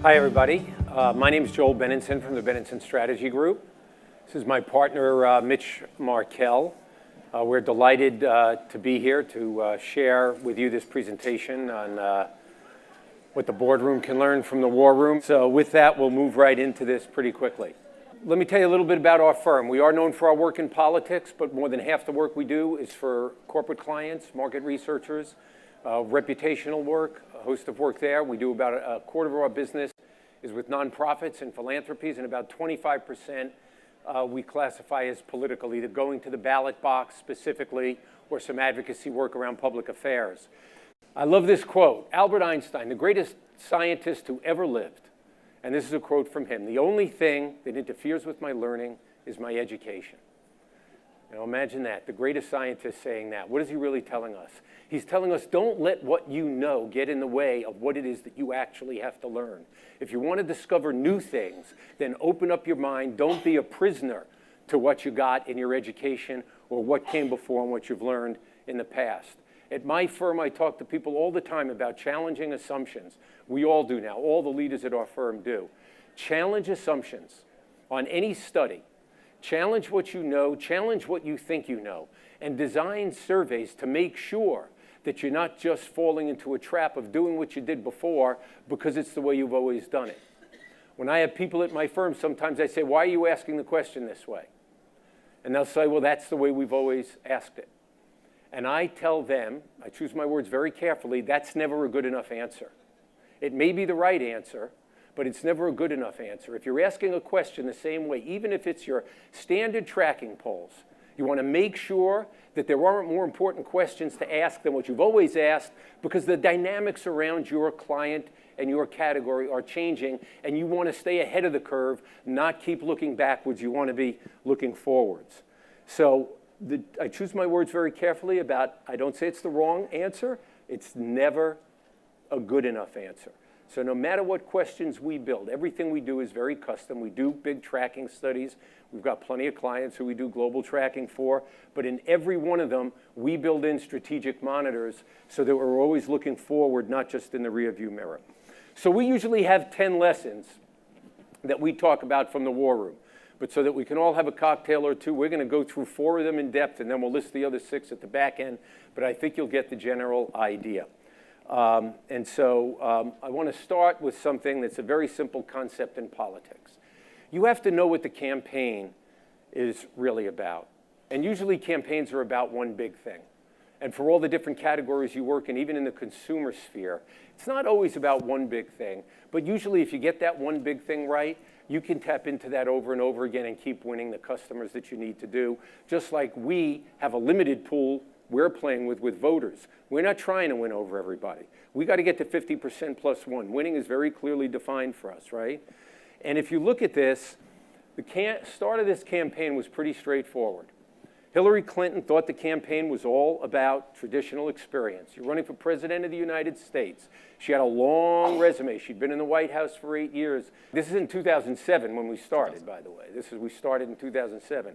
Hi, everybody. My name is Joel Benenson from the Benenson Strategy Group. This is my partner, Mitch Markel. We're delighted to be here to share with you this presentation on what the boardroom can learn from the war room. So with that, we'll move right into this pretty quickly. Let me tell you a little bit about our firm. We are known for our work in politics, but more than half the work we do is for corporate clients, market researchers, reputational work, a host of work there. We do about a quarter of our business is with nonprofits and philanthropies, and about 25% we classify as political, either going to the ballot box specifically or some advocacy work around public affairs. I love this quote. Albert Einstein, the greatest scientist who ever lived, and this is a quote from him: "The only thing that interferes with my learning is my education." Now imagine that, the greatest scientist saying that. What is he really telling us? He's telling us, don't let what you know get in the way of what it is that you actually have to learn. If you want to discover new things, then open up your mind. Don't be a prisoner to what you got in your education or what came before and what you've learned in the past. At my firm, I talk to people all the time about challenging assumptions. We all do now. All the leaders at our firm do. Challenge assumptions on any study. Challenge what you know, challenge what you think you know, and design surveys to make sure that you're not just falling into a trap of doing what you did before because it's the way you've always done it. When I have people at my firm, sometimes I say, why are you asking the question this way? And they'll say, well, that's the way we've always asked it. And I tell them, I choose my words very carefully, that's never a good enough answer. It may be the right answer, but it's never a good enough answer. If you're asking a question the same way, even if it's your standard tracking polls, you want to make sure that there aren't more important questions to ask than what you've always asked, because the dynamics around your client and your category are changing, and you want to stay ahead of the curve, not keep looking backwards. You want to be looking forwards. So I choose my words very carefully about, I don't say it's the wrong answer. It's never a good enough answer. So no matter what questions we build, everything we do is very custom. We do big tracking studies. We've got plenty of clients who we do global tracking for. But in every one of them, we build in strategic monitors so that we're always looking forward, not just in the rearview mirror. So we usually have 10 lessons that we talk about from the war room. But so that we can all have a cocktail or two, we're going to go through 4 of them in depth, and then we'll list the other 6 at the back end. But I think you'll get the general idea. I want to start with something that's a very simple concept in politics. You have to know what the campaign is really about. And usually campaigns are about one big thing. And for all the different categories you work in, even in the consumer sphere, it's not always about one big thing. But usually if you get that one big thing right, you can tap into that over and over again and keep winning the customers that you need to do. Just like we have a limited pool we're playing with voters. We're not trying to win over everybody. We got to get to 50% plus 1. Winning is very clearly defined for us, right? And if you look at this, the start of this campaign was pretty straightforward. Hillary Clinton thought the campaign was all about traditional experience. You're running for president of the United States. She had a long resume. She'd been in the White House for 8 years. This is in 2007 when we started, by the way. We started in 2007.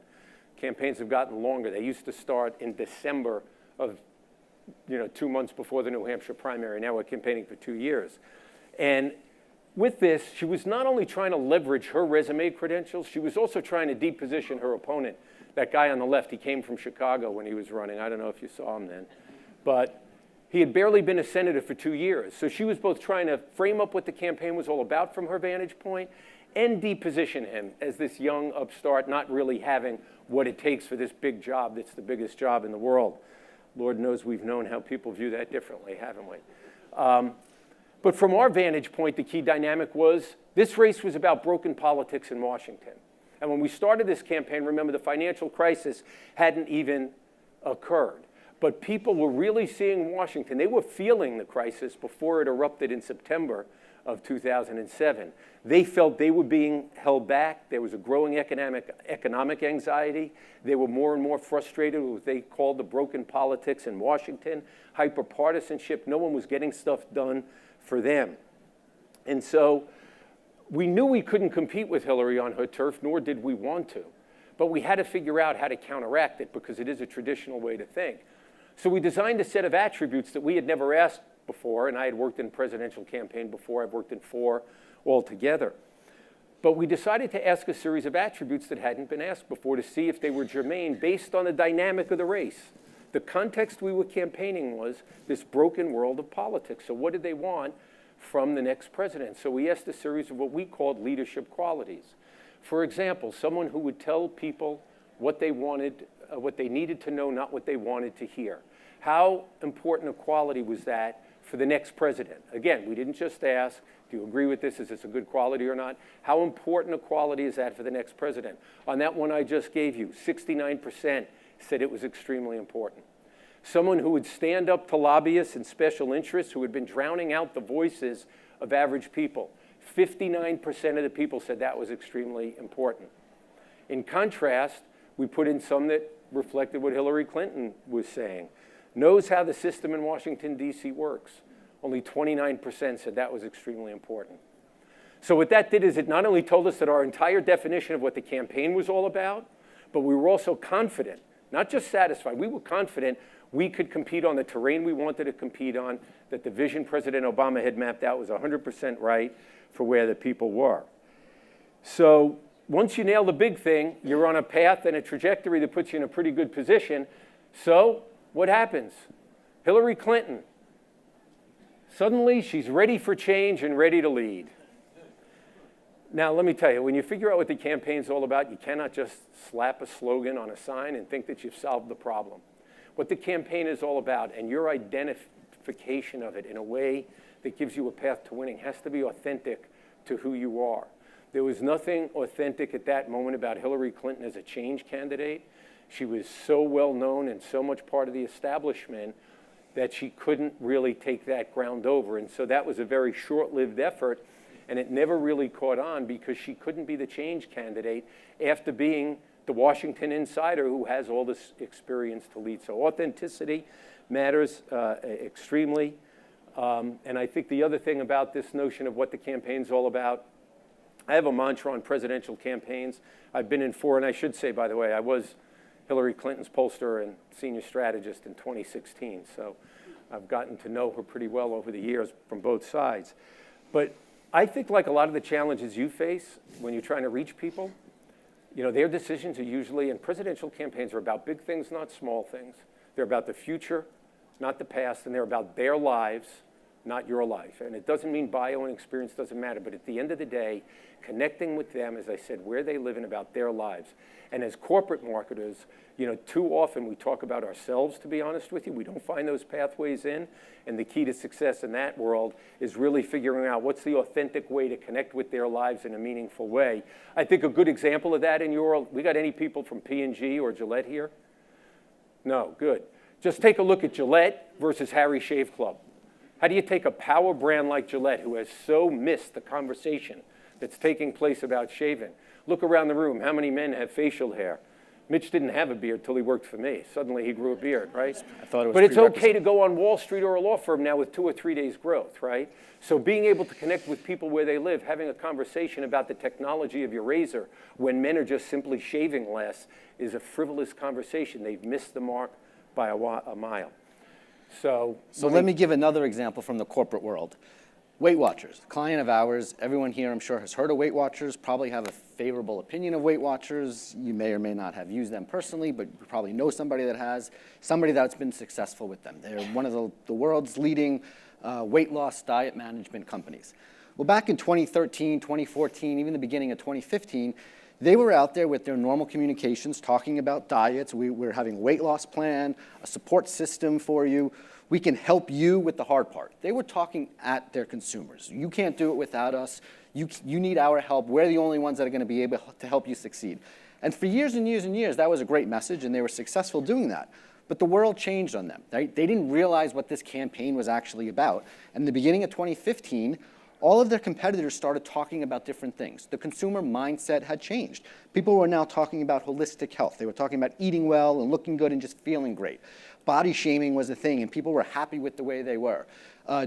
Campaigns have gotten longer. They used to start in December of, 2 months before the New Hampshire primary. Now we're campaigning for 2 years. And with this, she was not only trying to leverage her resume credentials, she was also trying to deposition her opponent. That guy on the left, he came from Chicago when he was running. I don't know if you saw him then. But he had barely been a senator for 2 years. So she was both trying to frame up what the campaign was all about from her vantage point and deposition him as this young upstart, not really having what it takes for this big job that's the biggest job in the world. Lord knows we've known how people view that differently, haven't we? But from our vantage point, the key dynamic was this race was about broken politics in Washington. And when we started this campaign, remember, the financial crisis hadn't even occurred. But people were really seeing Washington. They were feeling the crisis before it erupted in September of 2007. They felt they were being held back. There was a growing economic anxiety. They were more and more frustrated with what they called the broken politics in Washington, hyper-partisanship. No one was getting stuff done for them. And so we knew we couldn't compete with Hillary on her turf, nor did we want to. But we had to figure out how to counteract it because it is a traditional way to think. So we designed a set of attributes that we had never asked before, and I had worked in a presidential campaign before. I've worked in 4 altogether. But we decided to ask a series of attributes that hadn't been asked before to see if they were germane based on the dynamic of the race. The context we were campaigning was this broken world of politics. So what did they want from the next president? So we asked a series of what we called leadership qualities. For example, someone who would tell people what they wanted, what they needed to know, not what they wanted to hear. How important a quality was that for the next president? Again, we didn't just ask, do you agree with this? Is this a good quality or not? How important a quality is that for the next president? On that one I just gave you, 69% said it was extremely important. Someone who would stand up to lobbyists and special interests who had been drowning out the voices of average people. 59% of the people said that was extremely important. In contrast, we put in some that reflected what Hillary Clinton was saying. Knows how the system in Washington, D.C. works. Only 29% said that was extremely important. So what that did is it not only told us that our entire definition of what the campaign was all about, but we were also confident, not just satisfied, we were confident we could compete on the terrain we wanted to compete on, that the vision President Obama had mapped out was 100% right for where the people were. So once you nail the big thing, you're on a path and a trajectory that puts you in a pretty good position. So what happens? Hillary Clinton, suddenly she's ready for change and ready to lead. Now, let me tell you, when you figure out what the campaign's all about, you cannot just slap a slogan on a sign and think that you've solved the problem. What the campaign is all about and your identification of it in a way that gives you a path to winning has to be authentic to who you are. There was nothing authentic at that moment about Hillary Clinton as a change candidate. She was so well known and so much part of the establishment that she couldn't really take that ground over. And so that was a very short-lived effort, and it never really caught on because she couldn't be the change candidate after being the Washington insider who has all this experience to lead. So authenticity matters extremely. And I think the other thing about this notion of what the campaign's all about, I have a mantra on presidential campaigns. I've been in 4, and I should say, by the way, I was Hillary Clinton's pollster and senior strategist in 2016. So I've gotten to know her pretty well over the years from both sides. But I think like a lot of the challenges you face when you're trying to reach people, you know, their decisions are usually, and presidential campaigns are about big things, not small things. They're about the future, not the past, and they're about their lives, not your life. And it doesn't mean bio and experience doesn't matter, but at the end of the day, connecting with them, as I said, where they live and about their lives. And as corporate marketers, you know, too often we talk about ourselves, to be honest with you. We don't find those pathways in. And the key to success in that world is really figuring out what's the authentic way to connect with their lives in a meaningful way. I think a good example of that in your world, we got any people from P&G or Gillette here? No, good. Just take a look at Gillette versus Harry Shave Club. How do you take a power brand like Gillette, who has so missed the conversation that's taking place about shaving? Look around the room. How many men have facial hair? Mitch didn't have a beard till he worked for me. Suddenly he grew a beard, right? I thought it was but it's okay to go on Wall Street or a law firm now with 2 or 3 days growth, right? So being able to connect with people where they live, having a conversation about the technology of your razor when men are just simply shaving less is a frivolous conversation. They've missed the mark by a mile. So let me give another example from the corporate world. Weight Watchers, client of ours. Everyone here, I'm sure, has heard of Weight Watchers, probably have a favorable opinion of Weight Watchers. You may or may not have used them personally, but you probably know somebody that has, somebody that's been successful with them. They're one of the world's leading weight loss diet management companies. Well, back in 2013, 2014, even the beginning of 2015, they were out there with their normal communications talking about diets. We're having a weight loss plan, a support system for you. We can help you with the hard part. They were talking at their consumers. You can't do it without us. You need our help. We're the only ones that are going to be able to help you succeed. And for years and years and years, that was a great message, and they were successful doing that. But the world changed on them. Right? They didn't realize what this campaign was actually about. And in the beginning of 2015, all of their competitors started talking about different things. The consumer mindset had changed. People were now talking about holistic health. They were talking about eating well and looking good and just feeling great. Body shaming was a thing, and people were happy with the way they were.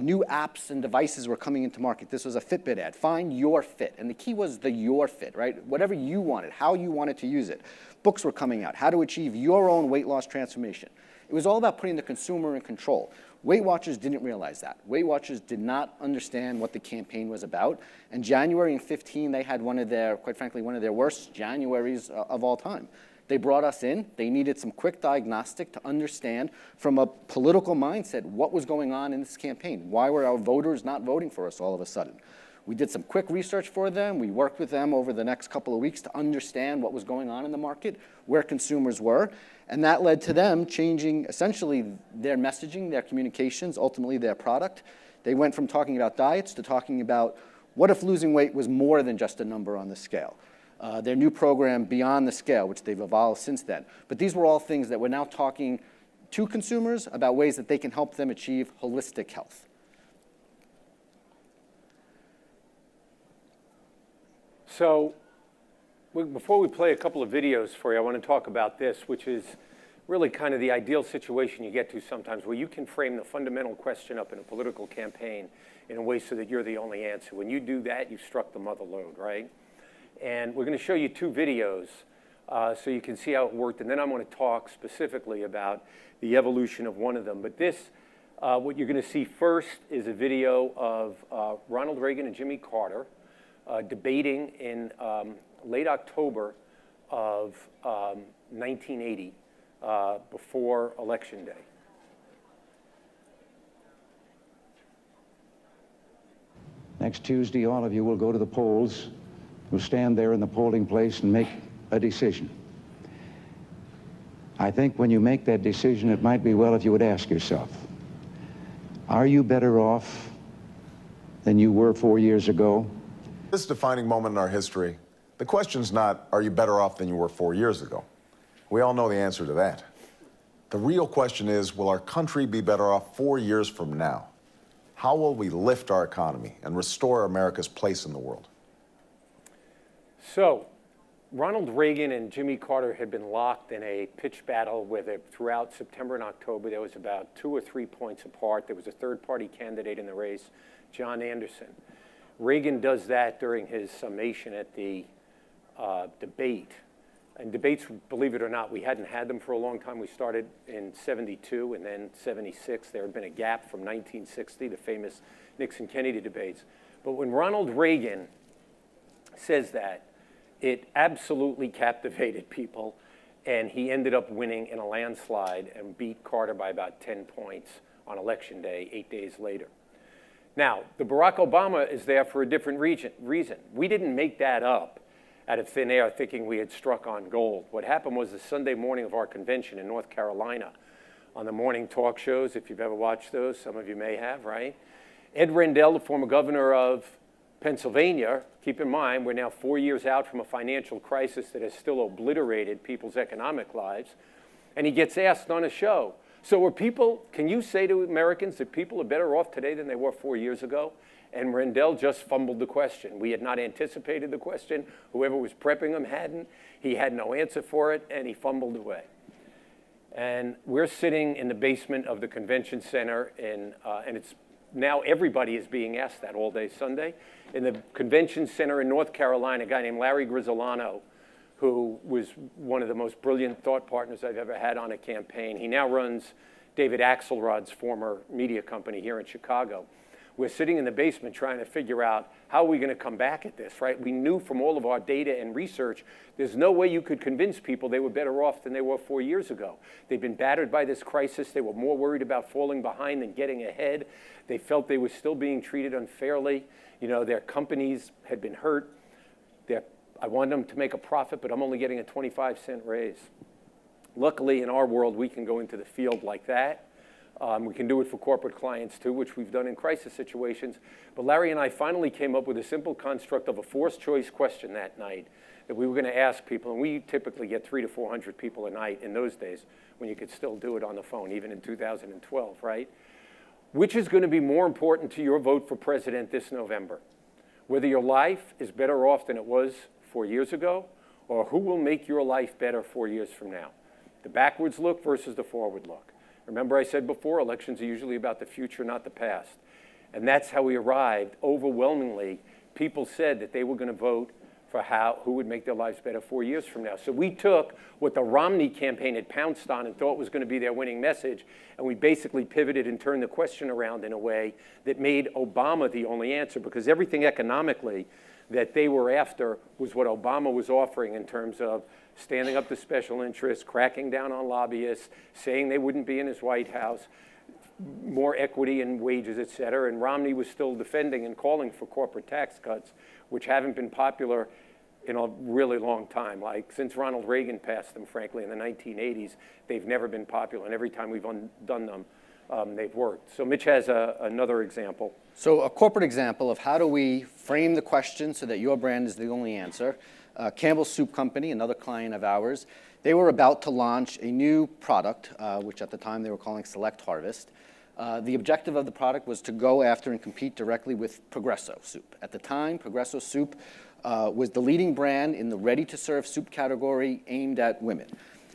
New apps and devices were coming into market. This was a Fitbit ad. Find your fit. And the key was the your fit, right? Whatever you wanted, how you wanted to use it. Books were coming out, how to achieve your own weight loss transformation. It was all about putting the consumer in control. Weight Watchers didn't realize that. Weight Watchers did not understand what the campaign was about. And January in 15, they had quite frankly, one of their worst Januaries of all time. They brought us in. They needed some quick diagnostic to understand from a political mindset what was going on in this campaign. Why were our voters not voting for us all of a sudden? We did some quick research for them. We worked with them over the next couple of weeks to understand what was going on in the market, where consumers were, and that led to them changing essentially their messaging, their communications, ultimately their product. They went from talking about diets to talking about what if losing weight was more than just a number on the scale. Their new program, Beyond the Scale, which they've evolved since then. But these were all things that we're now talking to consumers about ways that they can help them achieve holistic health. So before we play a couple of videos for you, I want to talk about this, which is really kind of the ideal situation you get to sometimes, where you can frame the fundamental question up in a political campaign in a way so that you're the only answer. When you do that, you've struck the mother lode, right? And we're going to show you two videos so you can see how it worked. And then I'm going to talk specifically about the evolution of one of them. But this, what you're going to see first is a video of Ronald Reagan and Jimmy Carter debating in late October of 1980 before Election Day. Next Tuesday, all of you will go to the polls. You'll stand there in the polling place and make a decision. I think when you make that decision, it might be well if you would ask yourself, are you better off than you were 4 years ago? This defining moment in our history, the question's not, are you better off than you were 4 years ago? We all know the answer to that. The real question is, will our country be better off 4 years from now? How will we lift our economy and restore America's place in the world? So, Ronald Reagan and Jimmy Carter had been locked in a pitched battle where throughout September and October there was about 2 or 3 points apart. There was a third-party candidate in the race, John Anderson. Reagan does that during his summation at the debate. And debates, believe it or not, we hadn't had them for a long time. We started in 72 and then 76. There had been a gap from 1960, the famous Nixon-Kennedy debates. But when Ronald Reagan says that, it absolutely captivated people, and he ended up winning in a landslide and beat Carter by about 10 points on Election Day, 8 days later. Now, the Barack Obama is there for a different reason. We didn't make that up out of thin air thinking we had struck on gold. What happened was the Sunday morning of our convention in North Carolina, on the morning talk shows, if you've ever watched those, some of you may have, right? Ed Rendell, the former governor of Pennsylvania, keep in mind, we're now 4 years out from a financial crisis that has still obliterated people's economic lives, and he gets asked on a show, so can you say to Americans that people are better off today than they were 4 years ago? And Rendell just fumbled the question. We had not anticipated the question. Whoever was prepping him hadn't. He had no answer for it, and he fumbled away. And we're sitting in the basement of the convention center, and it's now everybody is being asked that all day Sunday. In the convention center in North Carolina, a guy named Larry Grisolano, who was one of the most brilliant thought partners I've ever had on a campaign. He now runs David Axelrod's former media company here in Chicago. We're sitting in the basement trying to figure out how are we going to come back at this, right? We knew from all of our data and research, there's no way you could convince people they were better off than they were 4 years ago. They'd been battered by this crisis. They were more worried about falling behind than getting ahead. They felt they were still being treated unfairly. You know, their companies had been hurt. I wanted them to make a profit, but I'm only getting a 25-cent raise. Luckily, in our world, we can go into the field like that. We can do it for corporate clients too, which we've done in crisis situations. But Larry and I finally came up with a simple construct of a forced choice question that night that we were going to ask people. And we typically get 300 to 400 people a night in those days when you could still do it on the phone, even in 2012, right? Which is going to be more important to your vote for president this November? Whether your life is better off than it was 4 years ago, or who will make your life better 4 years from now? The backwards look versus the forward look. Remember I said before, elections are usually about the future, not the past. And that's how we arrived. Overwhelmingly, people said that they were going to vote for who would make their lives better 4 years from now. So we took what the Romney campaign had pounced on and thought was going to be their winning message, and we basically pivoted and turned the question around in a way that made Obama the only answer, because everything economically that they were after was what Obama was offering in terms of standing up to special interests, cracking down on lobbyists, saying they wouldn't be in his White House, more equity in wages, et cetera. And Romney was still defending and calling for corporate tax cuts, which haven't been popular in a really long time. Like since Ronald Reagan passed them, frankly, in the 1980s, they've never been popular. And every time we've done them, they've worked. So Mitch has another example. So a corporate example of how do we frame the question so that your brand is the only answer. Campbell's Soup Company, another client of ours, they were about to launch a new product, which at the time they were calling Select Harvest. The objective of the product was to go after and compete directly with Progresso soup. At the time, Progresso soup was the leading brand in the ready-to-serve soup category aimed at women.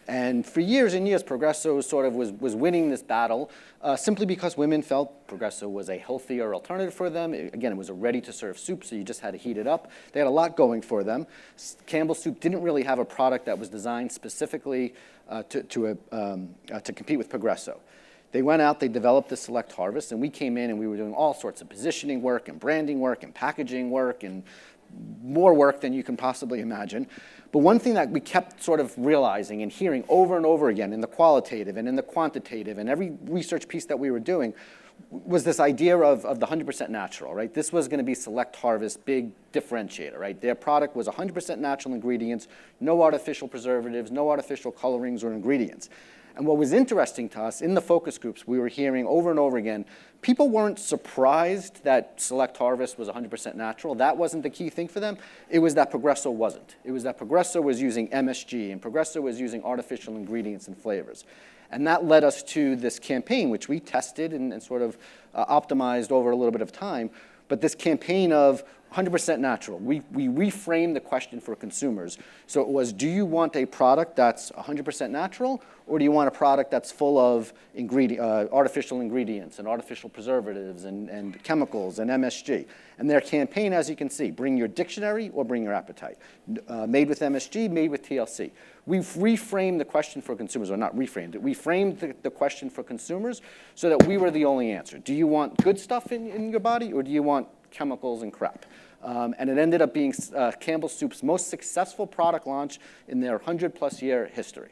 And for years and years, Progresso sort of was winning this battle simply because women felt Progresso was a healthier alternative for them. Again, it was a ready-to-serve soup, so you just had to heat it up. They had a lot going for them. Campbell's Soup didn't really have a product that was designed specifically to compete with Progresso. They went out, they developed the Select Harvest, and we came in and we were doing all sorts of positioning work and branding work and packaging work and more work than you can possibly imagine. But one thing that we kept sort of realizing and hearing over and over again in the qualitative and in the quantitative and every research piece that we were doing was this idea of the 100% natural, right? This was going to be Select Harvest, big differentiator, right? Their product was 100% natural ingredients, no artificial preservatives, no artificial colorings or ingredients. And what was interesting to us in the focus groups, we were hearing over and over again, people weren't surprised that Select Harvest was 100% natural. That wasn't the key thing for them. It was that Progresso wasn't. It was that Progresso was using MSG and Progresso was using artificial ingredients and flavors. And that led us to this campaign, which we tested and sort of optimized over a little bit of time. But this campaign of 100% natural, we reframed the question for consumers. So it was, do you want a product that's 100% natural, or do you want a product that's full of artificial ingredients and artificial preservatives and chemicals and MSG? And their campaign, as you can see, bring your dictionary or bring your appetite. Made with MSG, made with TLC. We've reframed the question for consumers, or not reframed it, we framed the question for consumers so that we were the only answer. Do you want good stuff in your body, or do you want chemicals and crap? And it ended up being Campbell's Soup's most successful product launch in their 100-plus year history.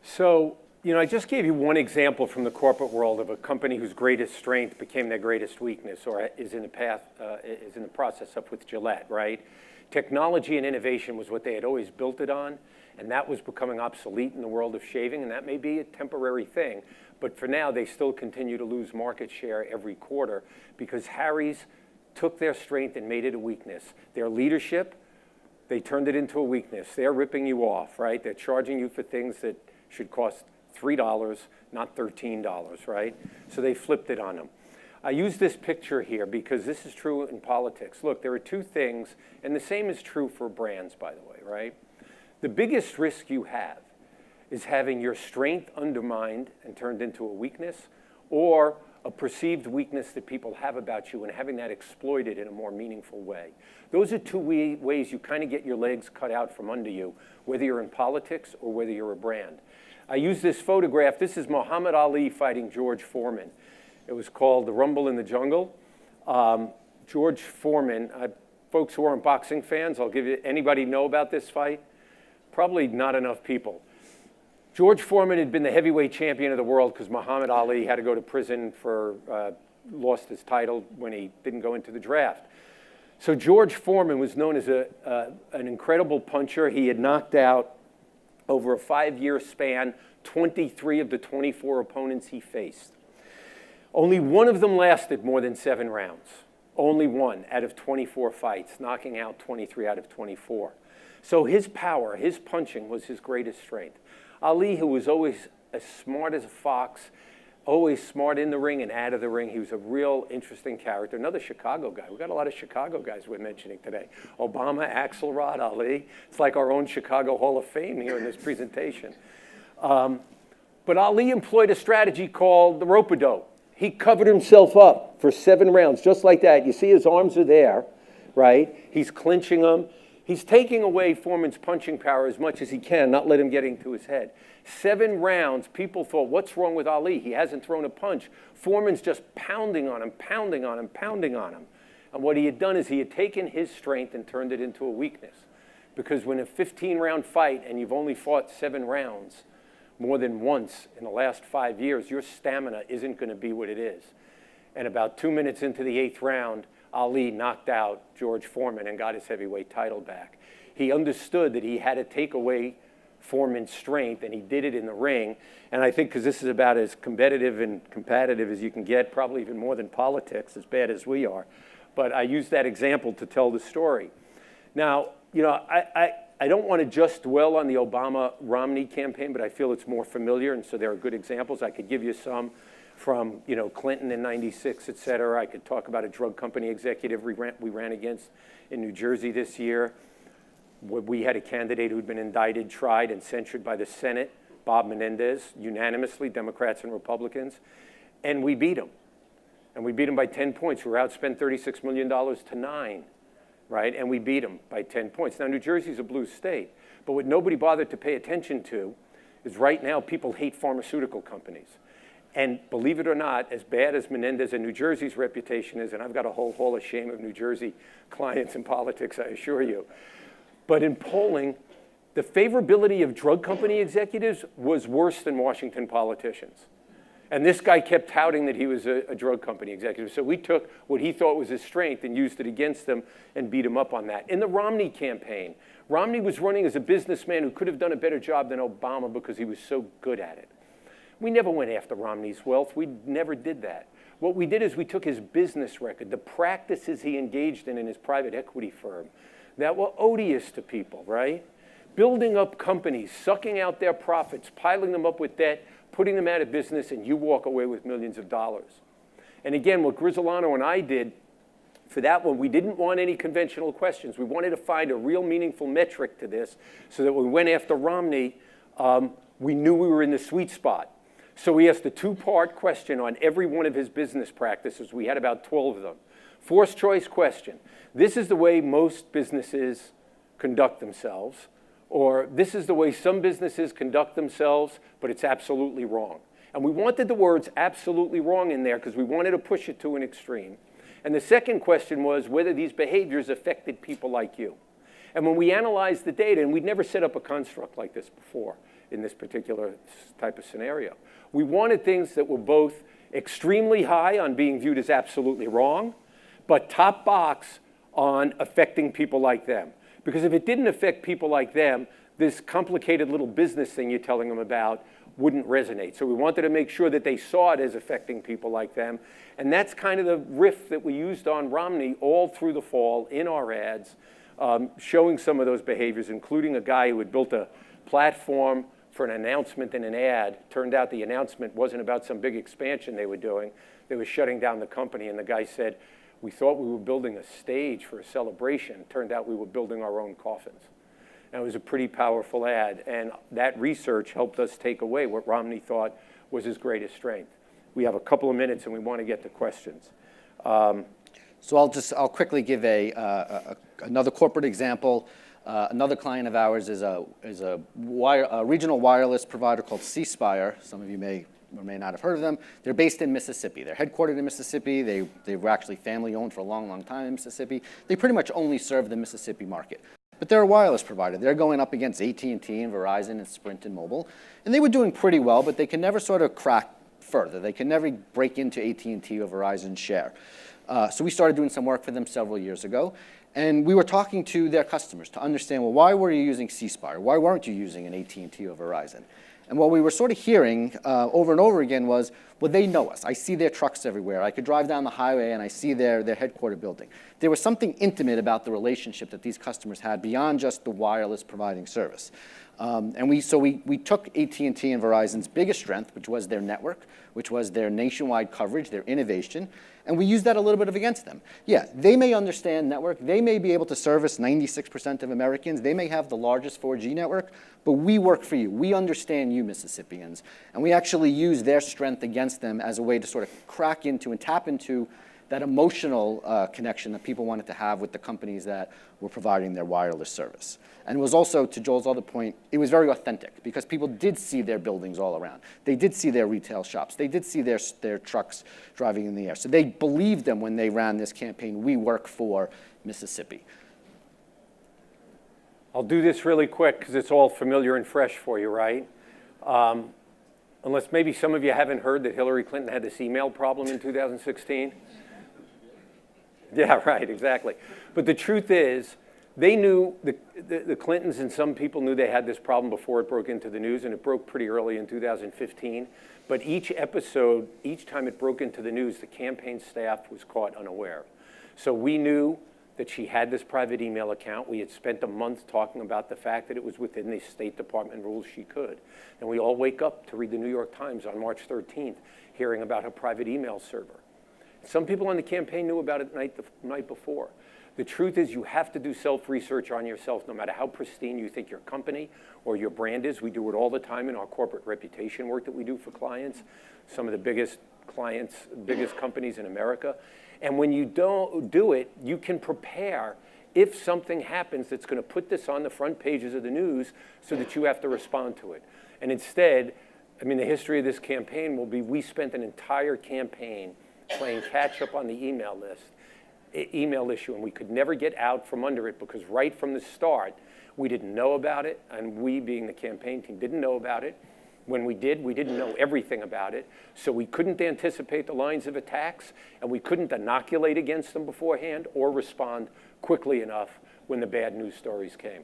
So, I just gave you one example from the corporate world of a company whose greatest strength became their greatest weakness, or is in the process of with Gillette, right? Technology and innovation was what they had always built it on, and that was becoming obsolete in the world of shaving, and that may be a temporary thing. But for now, they still continue to lose market share every quarter because Harry's took their strength and made it a weakness. Their leadership, they turned it into a weakness. They're ripping you off, right? They're charging you for things that should cost $3, not $13, right? So they flipped it on them. I use this picture here because this is true in politics. Look, there are two things, and the same is true for brands, by the way, right? The biggest risk you have is having your strength undermined and turned into a weakness, or a perceived weakness that people have about you and having that exploited in a more meaningful way. Those are two ways you kind of get your legs cut out from under you, whether you're in politics or whether you're a brand. I use this photograph. This is Muhammad Ali fighting George Foreman. It was called The Rumble in the Jungle. George Foreman, folks who aren't boxing fans, I'll give you, anybody know about this fight? Probably not enough people. George Foreman had been the heavyweight champion of the world because Muhammad Ali had to go to prison for, lost his title when he didn't go into the draft. So George Foreman was known as an incredible puncher. He had knocked out, over a 5-year span, 23 of the 24 opponents he faced. Only one of them lasted more than 7 rounds. Only one out of 24 fights, knocking out 23 out of 24. So his power, his punching was his greatest strength. Ali, who was always as smart as a fox, always smart in the ring and out of the ring. He was a real interesting character. Another Chicago guy. We've got a lot of Chicago guys we're mentioning today. Obama, Axelrod, Ali. It's like our own Chicago Hall of Fame here in this presentation. But Ali employed a strategy called the rope-a-dope. He covered himself up for 7 rounds, just like that. You see his arms are there, right? He's clinching them. He's taking away Foreman's punching power as much as he can, not let him get into his head. 7 rounds, people thought, what's wrong with Ali? He hasn't thrown a punch. Foreman's just pounding on him, pounding on him, pounding on him. And what he had done is he had taken his strength and turned it into a weakness. Because when a 15-round fight and you've only fought 7 rounds more than once in the last 5 years, your stamina isn't going to be what it is. And about 2 minutes into the 8th round, Ali knocked out George Foreman and got his heavyweight title back. He understood that he had to take away Foreman's strength, and he did it in the ring. And I think because this is about as competitive and competitive as you can get, probably even more than politics, as bad as we are. But I use that example to tell the story. Now, you know, I don't want to just dwell on the Obama-Romney campaign, but I feel it's more familiar, and so there are good examples. I could give you some from, you know, Clinton in '96, et cetera. I could talk about a drug company executive we ran against in New Jersey this year. We had a candidate who'd been indicted, tried, and censured by the Senate, Bob Menendez, unanimously, Democrats and Republicans, and we beat him. And we beat him by 10 points. We were outspent $36 million to 9, right? And we beat him by 10 points. Now, New Jersey's a blue state, but what nobody bothered to pay attention to is right now people hate pharmaceutical companies. And believe it or not, as bad as Menendez and New Jersey's reputation is, and I've got a whole hall of shame of New Jersey clients in politics, I assure you, but in polling, the favorability of drug company executives was worse than Washington politicians. And this guy kept touting that he was a drug company executive. So we took what he thought was his strength and used it against him and beat him up on that. In the Romney campaign, Romney was running as a businessman who could have done a better job than Obama because he was so good at it. We never went after Romney's wealth. We never did that. What we did is we took his business record, the practices he engaged in his private equity firm that were odious to people, right? Building up companies, sucking out their profits, piling them up with debt, putting them out of business, and you walk away with millions of dollars. And again, what Grisolano and I did for that one, we didn't want any conventional questions. We wanted to find a real meaningful metric to this so that when we went after Romney, we knew we were in the sweet spot. So we asked a 2-part question on every one of his business practices. We had about 12 of them. Forced choice question. This is the way most businesses conduct themselves, or this is the way some businesses conduct themselves, but it's absolutely wrong. And we wanted the words absolutely wrong in there because we wanted to push it to an extreme. And the second question was whether these behaviors affected people like you. And when we analyzed the data, and we'd never set up a construct like this before in this particular type of scenario, we wanted things that were both extremely high on being viewed as absolutely wrong, but top box on affecting people like them. Because if it didn't affect people like them, this complicated little business thing you're telling them about wouldn't resonate. So we wanted to make sure that they saw it as affecting people like them. And that's kind of the riff that we used on Romney all through the fall in our ads, showing some of those behaviors, including a guy who had built a platform for an announcement in an ad. Turned out the announcement wasn't about some big expansion they were doing. They were shutting down the company, and the guy said, we thought we were building a stage for a celebration. Turned out we were building our own coffins. And it was a pretty powerful ad, and that research helped us take away what Romney thought was his greatest strength. We have a couple of minutes, and we want to get to questions. So I'll quickly give another corporate example. Another client of ours is a regional wireless provider called C Spire. Some of you may or may not have heard of them. They're based in Mississippi. They're headquartered in Mississippi. They were actually family-owned for a long, long time in Mississippi. They pretty much only serve the Mississippi market. But they're a wireless provider. They're going up against AT&T and Verizon and Sprint and Mobile. And they were doing pretty well, but they can never sort of crack further. They can never break into AT&T or Verizon's share. So we started doing some work for them several years ago. And we were talking to their customers to understand, well, why were you using C Spire? Why weren't you using an AT&T or Verizon? And what we were sort of hearing over and over again was, well, they know us. I see their trucks everywhere. I could drive down the highway and I see their headquarter building. There was something intimate about the relationship that these customers had beyond just the wireless providing service. So we took AT&T and Verizon's biggest strength, which was their network, which was their nationwide coverage, their innovation, and we used that a little bit against them. Yeah, they may understand network. They may be able to service 96% of Americans. They may have the largest 4G network, but we work for you. We understand you, Mississippians. And we actually use their strength against them as a way to sort of crack into and tap into that emotional connection that people wanted to have with the companies that were providing their wireless service. And it was also, to Joel's other point, it was very authentic because people did see their buildings all around. They did see their retail shops. They did see their trucks driving in the air. So they believed them when they ran this campaign, we work for Mississippi. I'll do this really quick because it's all familiar and fresh for you, right? Unless maybe some of you haven't heard that Hillary Clinton had this email problem in 2016. Yeah, right, exactly. But the truth is, they knew, the Clintons and some people knew they had this problem before it broke into the news, and it broke pretty early in 2015. But each episode, each time it broke into the news, the campaign staff was caught unaware. So we knew that she had this private email account. We had spent a month talking about the fact that it was within the State Department rules she could. And we all wake up to read the New York Times on March 13th, hearing about her private email server. Some people on the campaign knew about it the night before. The truth is you have to do self-research on yourself, no matter how pristine you think your company or your brand is. We do it all the time in our corporate reputation work that we do for clients, some of the biggest clients, biggest companies in America. And when you don't do it, you can prepare if something happens that's going to put this on the front pages of the news so that you have to respond to it. And instead, I mean, the history of this campaign will be we spent an entire campaign playing catch up on the email issue, and we could never get out from under it because right from the start, we didn't know about it, and we, being the campaign team, didn't know about it. When we did, we didn't know everything about it, so we couldn't anticipate the lines of attacks, and we couldn't inoculate against them beforehand or respond quickly enough when the bad news stories came.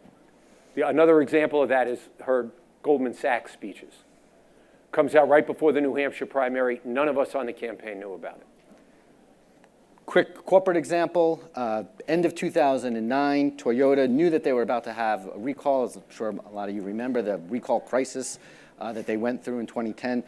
Another example of that is her Goldman Sachs speeches. Comes out right before the New Hampshire primary. None of us on the campaign knew about it. Quick corporate example, end of 2009, Toyota knew that they were about to have a recall, as I'm sure a lot of you remember, the recall crisis that they went through in 2010.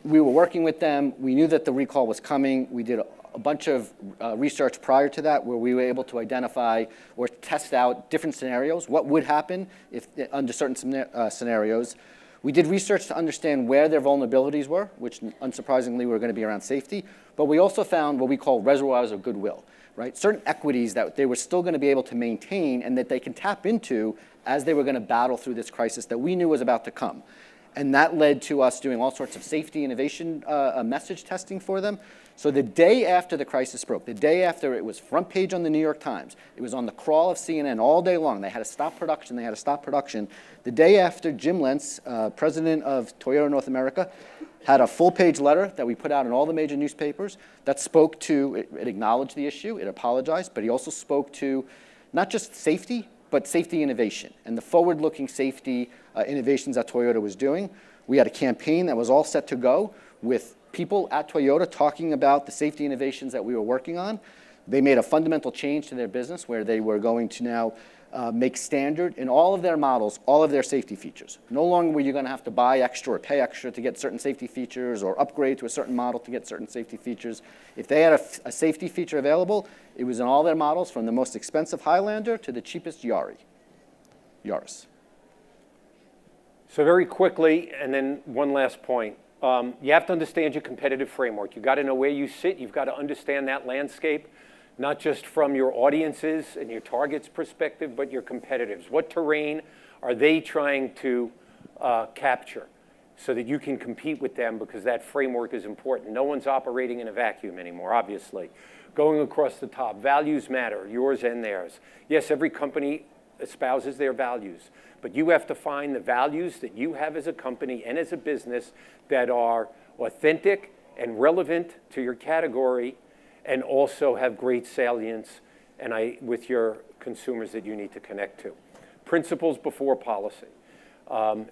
We were working with them. We knew that the recall was coming. We did a bunch of research prior to that where we were able to identify or test out different scenarios, what would happen if under certain scenarios. We did research to understand where their vulnerabilities were, which unsurprisingly were going to be around safety, but we also found what we call reservoirs of goodwill, right? Certain equities that they were still going to be able to maintain and that they can tap into as they were going to battle through this crisis that we knew was about to come. And that led to us doing all sorts of safety innovation message testing for them. So the day after the crisis broke, the day after it was front page on the New York Times, it was on the crawl of CNN all day long. They had to stop production. They had to stop production. The day after, Jim Lentz, president of Toyota North America, had a full-page letter that we put out in all the major newspapers that spoke to, it acknowledged the issue, it apologized, but he also spoke to not just safety, but safety innovation and the forward-looking safety innovations that Toyota was doing. We had a campaign that was all set to go with people at Toyota talking about the safety innovations that we were working on. They made a fundamental change to their business where they were going to now make standard in all of their models, all of their safety features. No longer were you going to have to buy extra or pay extra to get certain safety features or upgrade to a certain model to get certain safety features. If they had a safety feature available, it was in all their models from the most expensive Highlander to the cheapest Yaris. So very quickly, and then one last point. You have to understand your competitive framework. You've got to know where you sit. You've got to understand that landscape, not just from your audiences and your targets perspective, but your competitors. What terrain are they trying to capture so that you can compete with them, because that framework is important. No one's operating in a vacuum anymore, obviously. Going across the top, values matter, yours and theirs. Yes, every company espouses their values, but you have to find the values that you have as a company and as a business that are authentic and relevant to your category and also have great salience with your consumers that you need to connect to. Principles before policy.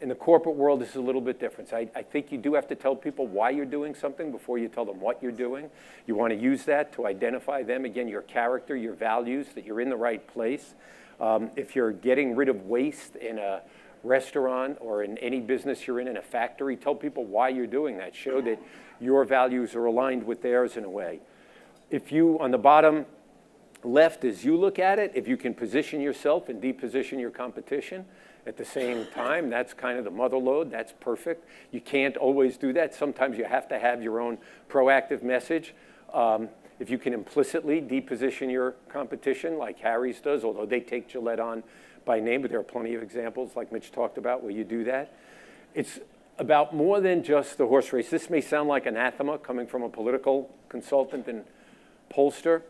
In the corporate world, this is a little bit different. I think you do have to tell people why you're doing something before you tell them what you're doing. You want to use that to identify them, again, your character, your values, that you're in the right place. If you're getting rid of waste in a restaurant or in any business you're in a factory. Tell people why you're doing that. Show that your values are aligned with theirs in a way. If you, on the bottom left, as you look at it, if you can position yourself and deposition your competition at the same time, that's kind of the mother lode. That's perfect. You can't always do that. Sometimes you have to have your own proactive message. If you can implicitly deposition your competition, like Harry's does, although they take Gillette on by name, but there are plenty of examples, like Mitch talked about, where you do that. It's about more than just the horse race. This may sound like anathema coming from a political consultant and pollster,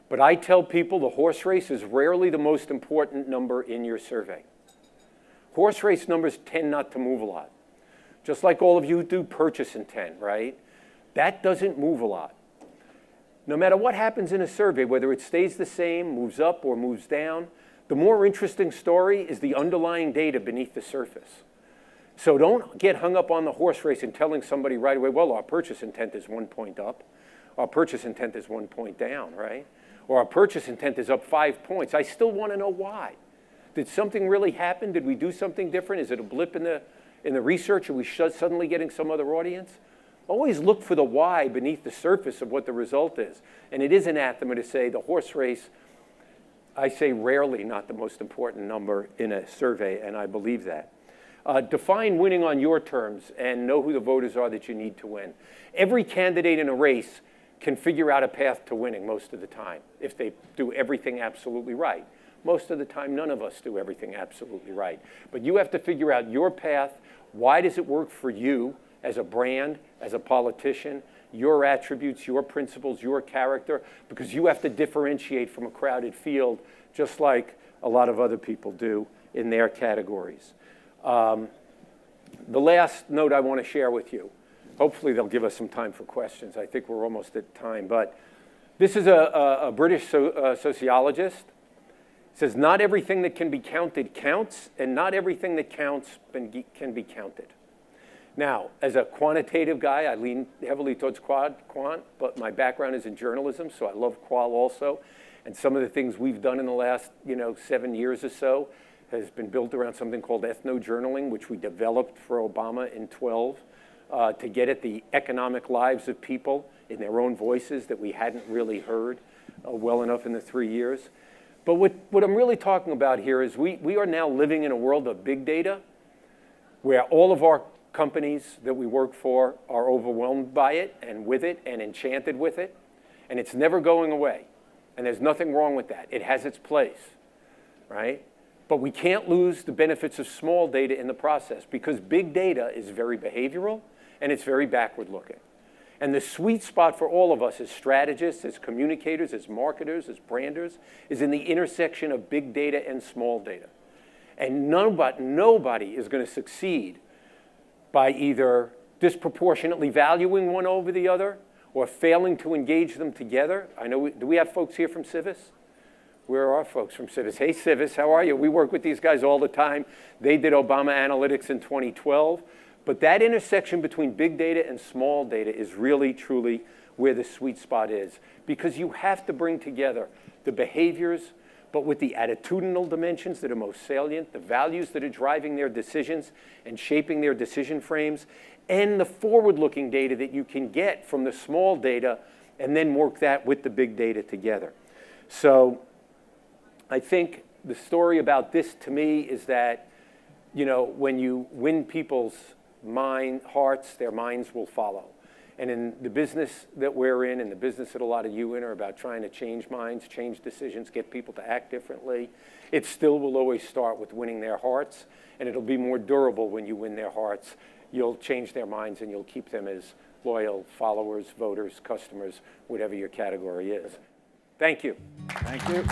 but I tell people the horse race is rarely the most important number in your survey. Horse race numbers tend not to move a lot. Just like all of you do purchase intent, right? That doesn't move a lot. No matter what happens in a survey, whether it stays the same, moves up, or moves down, the more interesting story is the underlying data beneath the surface. So don't get hung up on the horse race and telling somebody right away, well, our purchase intent is 1 point up. Our purchase intent is 1 point down, right? Or our purchase intent is up 5 points. I still want to know why. Did something really happen? Did we do something different? Is it a blip in the research? Are we suddenly getting some other audience? Always look for the why beneath the surface of what the result is. And it is anathema to say the horse race, I say rarely not the most important number in a survey, and I believe that. Define winning on your terms and know who the voters are that you need to win. Every candidate in a race can figure out a path to winning most of the time if they do everything absolutely right. Most of the time, none of us do everything absolutely right. But you have to figure out your path. Why does it work for you as a brand, as a politician, your attributes, your principles, your character, because you have to differentiate from a crowded field just like a lot of other people do in their categories. The last note I want to share with you, hopefully they'll give us some time for questions. I think we're almost at time, but this is a British sociologist. It says, not everything that can be counted counts, and not everything that counts can be counted. Now, as a quantitative guy, I lean heavily towards quant, but my background is in journalism, so I love qual also. And some of the things we've done in the last 7 years or so has been built around something called ethno-journaling, which we developed for Obama in 2012 to get at the economic lives of people in their own voices that we hadn't really heard well enough in the 3 years. But what I'm really talking about here is we are now living in a world of big data where all of our companies that we work for are overwhelmed by it and with it and enchanted with it. And it's never going away. And there's nothing wrong with that. It has its place, right? But we can't lose the benefits of small data in the process because big data is very behavioral and it's very backward looking. And the sweet spot for all of us as strategists, as communicators, as marketers, as branders, is in the intersection of big data and small data. And nobody is going to succeed by either disproportionately valuing one over the other or failing to engage them together. I know, do we have folks here from Civis? Where are folks from Civis? Hey, Civis, how are you? We work with these guys all the time. They did Obama Analytics in 2012. But that intersection between big data and small data is really, truly where the sweet spot is. Because you have to bring together the behaviors, but with the attitudinal dimensions that are most salient, the values that are driving their decisions and shaping their decision frames, and the forward-looking data that you can get from the small data, and then work that with the big data together. So I think the story about this to me is that, when you win people's hearts, their minds will follow. And in the business that we're in, and the business that a lot of you in are about trying to change minds, change decisions, get people to act differently, it still will always start with winning their hearts, and it'll be more durable when you win their hearts. You'll change their minds and you'll keep them as loyal followers, voters, customers, whatever your category is. Thank you. Thank you.